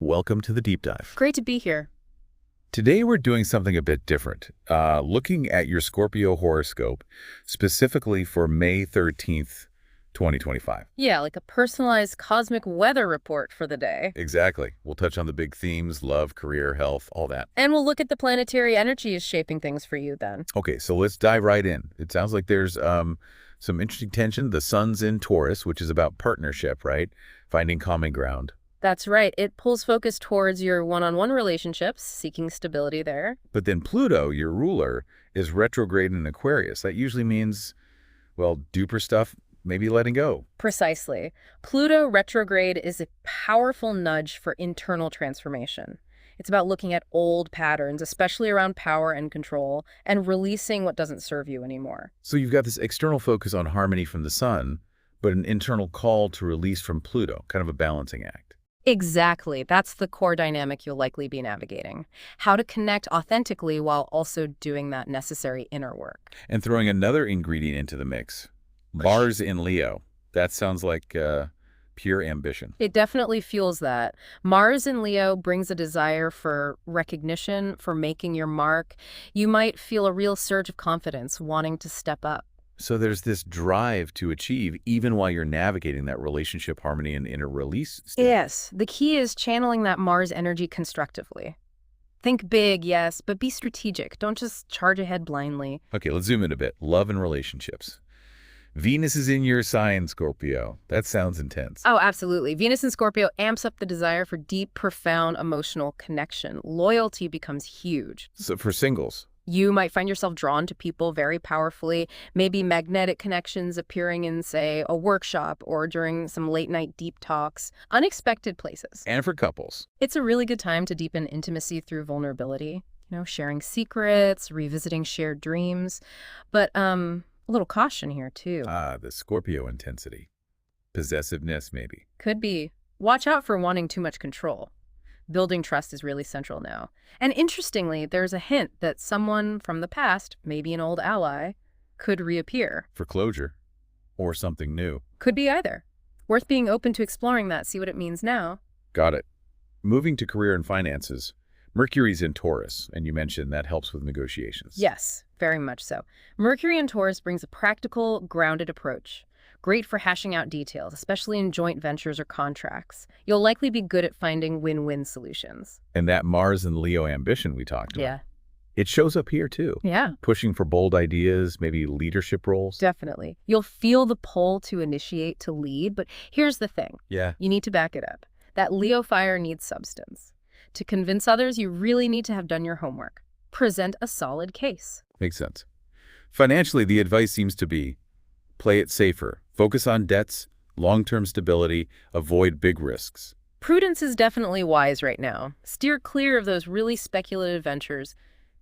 Welcome to the deep dive. Great to be here. Today we're doing something a bit different, looking at your Scorpio horoscope, specifically for May 13th, 2025. Yeah, like a personalized cosmic weather report for the day. Exactly. We'll touch on the big themes, love, career, health, all that. And we'll look at the planetary energies shaping things for you then. Okay, so let's dive right in. It sounds like there's some interesting tension. The sun's in Taurus, which is about partnership, right? Finding common ground. That's right. It pulls focus towards your one-on-one relationships, seeking stability there. But then Pluto, your ruler, is retrograde in Aquarius. That usually means, well, duper stuff, maybe letting go. Precisely. Pluto retrograde is a powerful nudge for internal transformation. It's about looking at old patterns, especially around power and control, and releasing what doesn't serve you anymore. So you've got this external focus on harmony from the sun, but an internal call to release from Pluto, kind of a balancing act. Exactly. That's the core dynamic you'll likely be navigating. How to connect authentically while also doing that necessary inner work. And throwing another ingredient into the mix, Mars in Leo. That sounds like pure ambition. It definitely fuels that. Mars in Leo brings a desire for recognition, for making your mark. You might feel a real surge of confidence, wanting to step up. So there's this drive to achieve even while you're navigating that relationship harmony and inner release state. Yes, the key is channeling that Mars energy constructively. Think big, yes, but be strategic. Don't just charge ahead blindly. Okay, let's zoom in a bit. Love and relationships. Venus is in your sign, Scorpio. That sounds intense. Oh, absolutely. Venus in Scorpio amps up the desire for deep, profound emotional connection. Loyalty becomes huge. So for singles, You might find yourself drawn to people very powerfully, maybe magnetic connections appearing in, say, a workshop or during some late-night deep talks, unexpected places. and for couples. It's a really good time to deepen intimacy through vulnerability, sharing secrets, revisiting shared dreams. But a little caution here, too. The Scorpio intensity. Possessiveness, maybe. Could be. Watch out for wanting too much control. Building trust is really central now. And interestingly, there's a hint that someone from the past, maybe an old ally, could reappear. For closure. Or something new. Could be either. Worth being open to exploring that, see what it means now. Got it. Moving to career and finances. Mercury's in Taurus, and you mentioned that helps with negotiations. Yes, very much so. Mercury in Taurus brings a practical, grounded approach. Great for hashing out details, especially in joint ventures or contracts. You'll likely be good at finding win-win solutions. And that Mars and Leo ambition we talked about. Yeah. It shows up here, too. Yeah. Pushing for bold ideas, maybe leadership roles. Definitely. You'll feel the pull to initiate, to lead, but here's the thing. Yeah. You need to back it up. That Leo fire needs substance. To convince others, you really need to have done your homework. Present a solid case. Makes sense. Financially, the advice seems to be play it safer. Focus on debts, long-term stability, avoid big risks. Prudence is definitely wise right now. Steer clear of those really speculative ventures.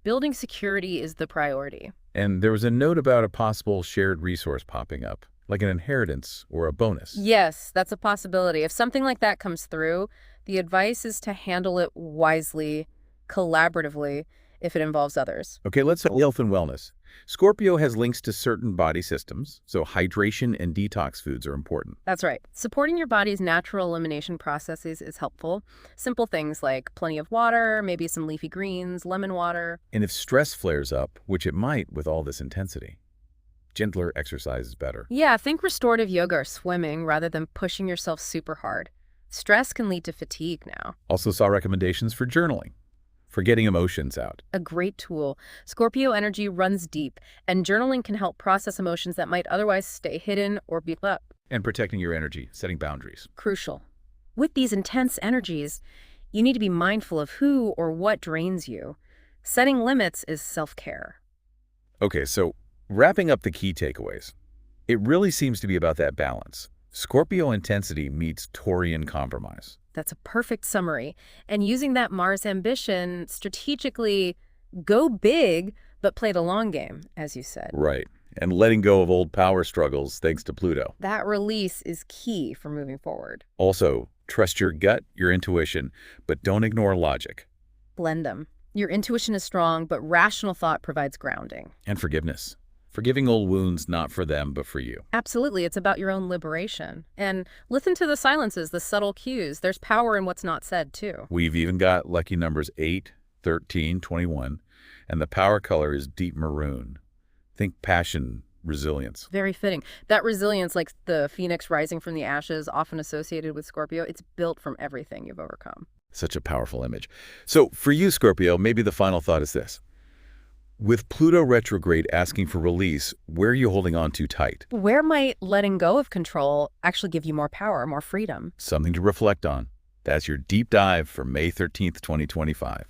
Building security is the priority. And there was a note about a possible shared resource popping up, like an inheritance or a bonus. Yes, that's a possibility. If something like that comes through, the advice is to handle it wisely, collaboratively, if it involves others. Okay, let's talk health and wellness. Scorpio has links to certain body systems, so hydration and detox foods are important. That's right. Supporting your body's natural elimination processes is helpful. Simple things like plenty of water, maybe some leafy greens, lemon water. And if stress flares up, which it might with all this intensity, gentler exercise is better. Yeah, think restorative yoga or swimming rather than pushing yourself super hard. Stress can lead to fatigue now. Also saw recommendations for journaling, for getting emotions out. A great tool. Scorpio energy runs deep, and journaling can help process emotions that might otherwise stay hidden or build up. And protecting your energy, setting boundaries. Crucial. With these intense energies, you need to be mindful of who or what drains you. Setting limits is self-care. Okay, so wrapping up the key takeaways. It really seems to be about that balance. Scorpio intensity meets Taurian compromise. That's a perfect summary. And using that Mars ambition strategically, go big, but play the long game, as you said. Right. And letting go of old power struggles thanks to Pluto. That release is key for moving forward. Also, trust your gut, your intuition, but don't ignore logic. Blend them. Your intuition is strong, but rational thought provides grounding. And forgiveness. Forgiving old wounds, not for them, but for you. Absolutely, it's about your own liberation. And listen to the silences, the subtle cues. There's power in what's not said, too. We've even got lucky numbers 8, 13, 21, and the power color is deep maroon. Think passion, resilience. Very fitting. That resilience, like the phoenix rising from the ashes, often associated with Scorpio, it's built from everything you've overcome. Such a powerful image. So for you, Scorpio, maybe the final thought is this. With Pluto retrograde asking for release, where are you holding on too tight? Where might letting go of control actually give you more power, more freedom? Something to reflect on. That's your deep dive for May 13th, 2025.